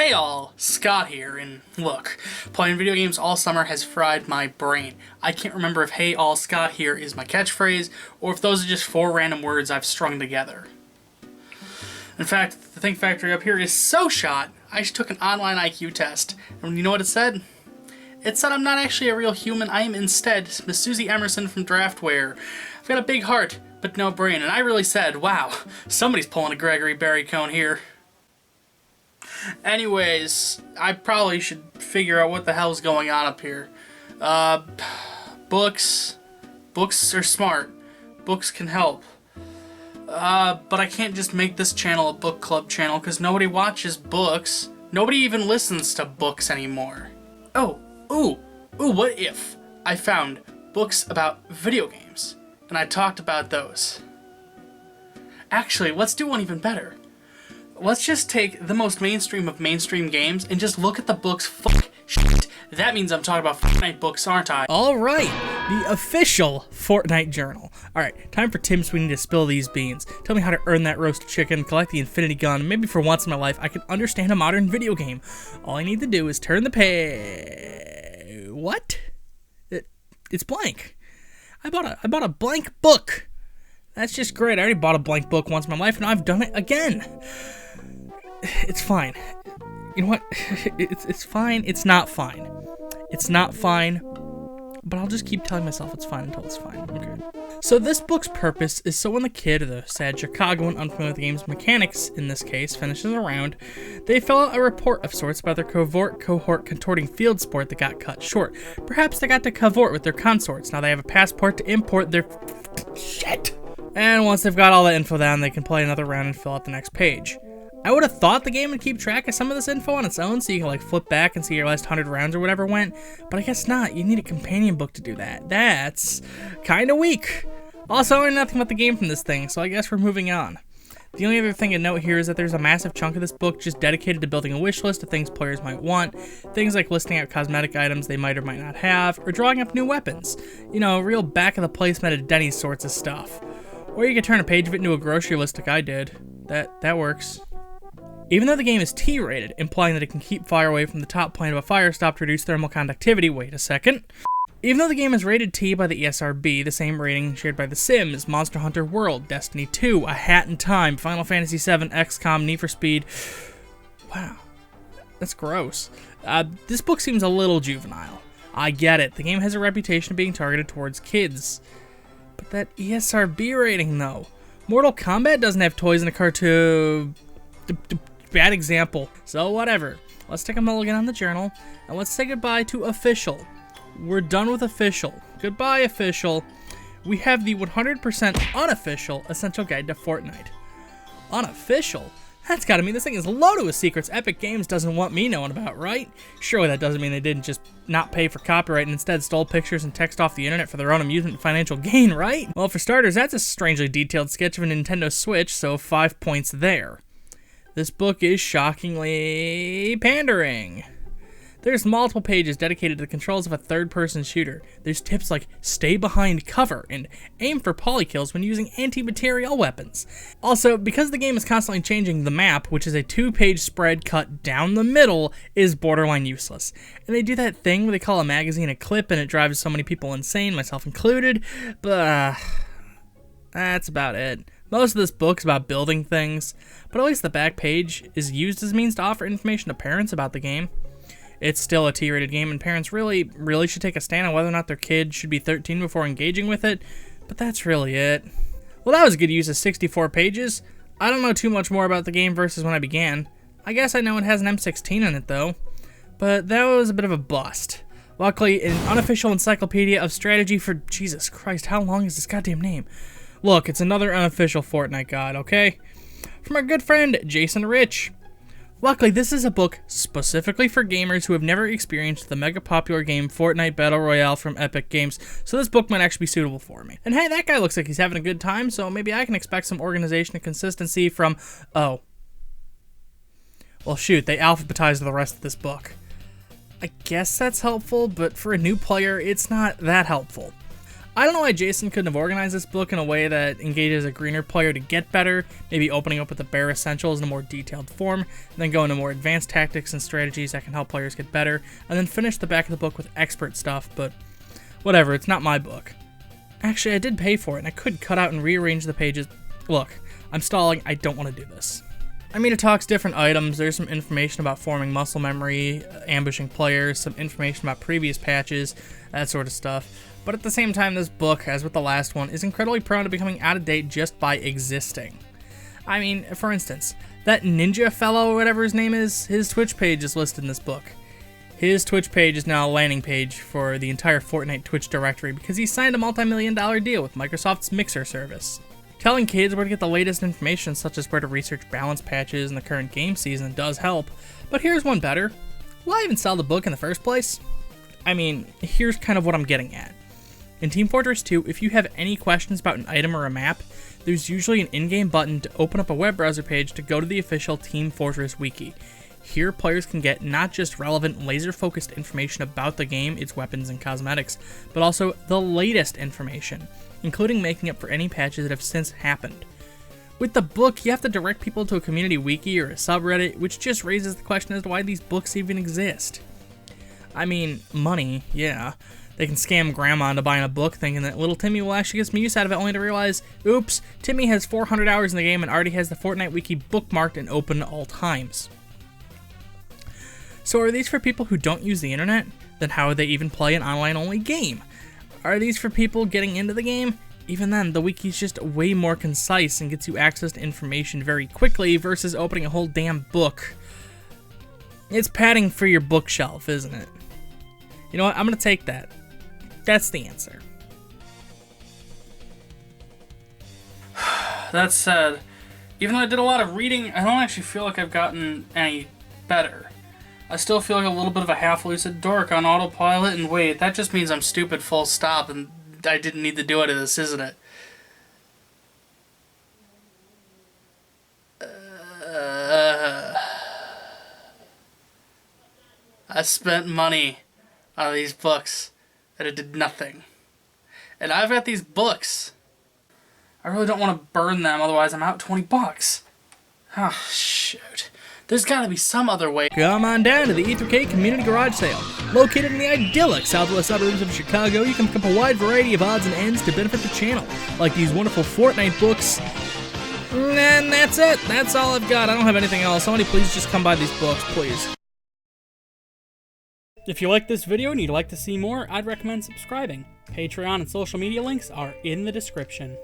Hey all, Scott here, and look, playing video games all summer has fried my brain. I can't remember if hey all, Scott here is my catchphrase, or if those are just four random words I've strung together. In fact, the Think Factory up here is so shot, I just took an online IQ test, and you know what it said? It said I'm not actually a real human, I am instead Miss Susie Emerson from Draftware. I've got a big heart, but no brain, and I really said, wow, somebody's pulling a Gregory Berry cone here. Anyways, I probably should figure out what the hell's going on up here. Books are smart. Books can help. But I can't just make this channel a book club channel because nobody watches books. Nobody even listens to books anymore. What if I found books about video games and I talked about those? Actually, let's do one even better. Let's just take the most mainstream of mainstream games and just look at the books. Fuck shit. That means I'm talking about Fortnite books, aren't I? Alright, the official Fortnite journal. Alright, time for Tim Sweeney to spill these beans. Tell me how to earn that roast chicken, collect the infinity gun, and maybe for once in my life I can understand a modern video game. All I need to do is turn the page. What? It's blank. I bought a blank book. That's just great. I already bought a blank book once in my life and I've done it again. It's fine. You know what? It's fine. It's not fine. It's not fine. But I'll just keep telling myself it's fine until it's fine. Okay. So this book's purpose is so when the kid, or the sad Chicagoan unfamiliar with the game's mechanics in this case, finishes a round, they fill out a report of sorts about their cohort contorting field sport that got cut short. Perhaps they got to cavort with their consorts. Now they have a passport to import their shit. And once they've got all that info down, they can play another round and fill out the next page. I would have thought the game would keep track of some of this info on its own so you can like flip back and see your last 100 rounds or whatever went, but I guess not. You need a companion book to do that. That's kind of weak. Also, I learned nothing about the game from this thing, so I guess we're moving on. The only other thing to note here is that there's a massive chunk of this book just dedicated to building a wish list of things players might want, things like listing out cosmetic items they might or might not have, or drawing up new weapons. You know, real back-of-the-placemat at Denny's sorts of stuff. Or you could turn a page of it into a grocery list like I did. That works. Even though the game is T-rated, implying that it can keep fire away from the top plane of a fire stop to reduce thermal conductivity, wait a second. Even though the game is rated T by the ESRB, the same rating shared by The Sims, Monster Hunter World, Destiny 2, A Hat in Time, Final Fantasy VII, XCOM, Need for Speed. Wow, that's gross. This book seems a little juvenile. I get it, the game has a reputation of being targeted towards kids. But that ESRB rating though. Mortal Kombat doesn't have toys in a cartoon. Bad example. So whatever. Let's take a mulligan on the journal, and let's say goodbye to official. We're done with official. Goodbye, official. We have the 100% unofficial Essential Guide to Fortnite. Unofficial? That's gotta mean this thing is loaded with secrets Epic Games doesn't want me knowing about, right? Surely that doesn't mean they didn't just not pay for copyright and instead stole pictures and text off the internet for their own amusement and financial gain, right? Well, for starters, that's a strangely detailed sketch of a Nintendo Switch, so 5 points there. This book is shockingly pandering. There's multiple pages dedicated to the controls of a third-person shooter. There's tips like stay behind cover and aim for polykills when using anti-material weapons. Also, because the game is constantly changing, the map, which is a 2-page spread cut down the middle, is borderline useless. And they do that thing where they call a magazine a clip and it drives so many people insane, myself included, but that's about it. Most of this book's about building things, but at least the back page is used as a means to offer information to parents about the game. It's still a T-rated game, and parents really should take a stand on whether or not their kid should be 13 before engaging with it, but that's really it. Well, that was a good use of 64 pages. I don't know too much more about the game versus when I began. I guess I know it has an M16 in it, though, but that was a bit of a bust. Luckily, an unofficial encyclopedia of strategy for... Jesus Christ, how long is this goddamn name? Look, it's another unofficial Fortnite God, okay? From our good friend, Jason Rich. Luckily, this is a book specifically for gamers who have never experienced the mega popular game Fortnite Battle Royale from Epic Games, so this book might actually be suitable for me. And hey, that guy looks like he's having a good time, so maybe I can expect some organization and consistency from... Oh. Well, shoot, they alphabetized the rest of this book. I guess that's helpful, but for a new player, it's not that helpful. I don't know why Jason couldn't have organized this book in a way that engages a greener player to get better, maybe opening up with the bare essentials in a more detailed form, and then go into more advanced tactics and strategies that can help players get better, and then finish the back of the book with expert stuff, but whatever, it's not my book. Actually, I did pay for it, and I could cut out and rearrange the pages. Look, I'm stalling, I don't want to do this. I mean, it talks different items, there's some information about forming muscle memory, ambushing players, some information about previous patches, that sort of stuff. But at the same time, this book, as with the last one, is incredibly prone to becoming out of date just by existing. I mean, for instance, that ninja fellow or whatever his name is, his Twitch page is listed in this book. His Twitch page is now a landing page for the entire Fortnite Twitch directory because he signed a multi-million-dollar deal with Microsoft's Mixer service. Telling kids where to get the latest information, such as where to research balance patches in the current game season, does help, but here's one better. Why even sell the book in the first place? I mean, here's kind of what I'm getting at. In Team Fortress 2, if you have any questions about an item or a map, there's usually an in-game button to open up a web browser page to go to the official Team Fortress wiki. Here, players can get not just relevant, laser-focused information about the game, its weapons and cosmetics, but also the latest information, including making up for any patches that have since happened. With the book, you have to direct people to a community wiki or a subreddit, which just raises the question as to why these books even exist. I mean, money, yeah. They can scam grandma into buying a book thinking that little Timmy will actually get some use out of it, only to realize, oops, Timmy has 400 hours in the game and already has the Fortnite wiki bookmarked and open at all times. So are these for people who don't use the internet? Then how would they even play an online-only game? Are these for people getting into the game? Even then, the wiki's just way more concise and gets you access to information very quickly versus opening a whole damn book. It's padding for your bookshelf, isn't it? You know what? I'm gonna take that. That's the answer. That said, even though I did a lot of reading, I don't actually feel like I've gotten any better. I still feel like a little bit of a half-lucid dork on autopilot, and wait, that just means I'm stupid full stop, and I didn't need to do any of this, isn't it? I spent money on these books, and it did nothing. And I've got these books. I really don't want to burn them, otherwise I'm out $20. Oh, shoot. There's gotta be some other way. Come on down to the E3K Community Garage Sale. Located in the idyllic southwest suburbs of Chicago, you can pick up a wide variety of odds and ends to benefit the channel, like these wonderful Fortnite books. And that's it. That's all I've got. I don't have anything else. Somebody please just come buy these books, please. If you like this video and you'd like to see more, I'd recommend subscribing. Patreon and social media links are in the description.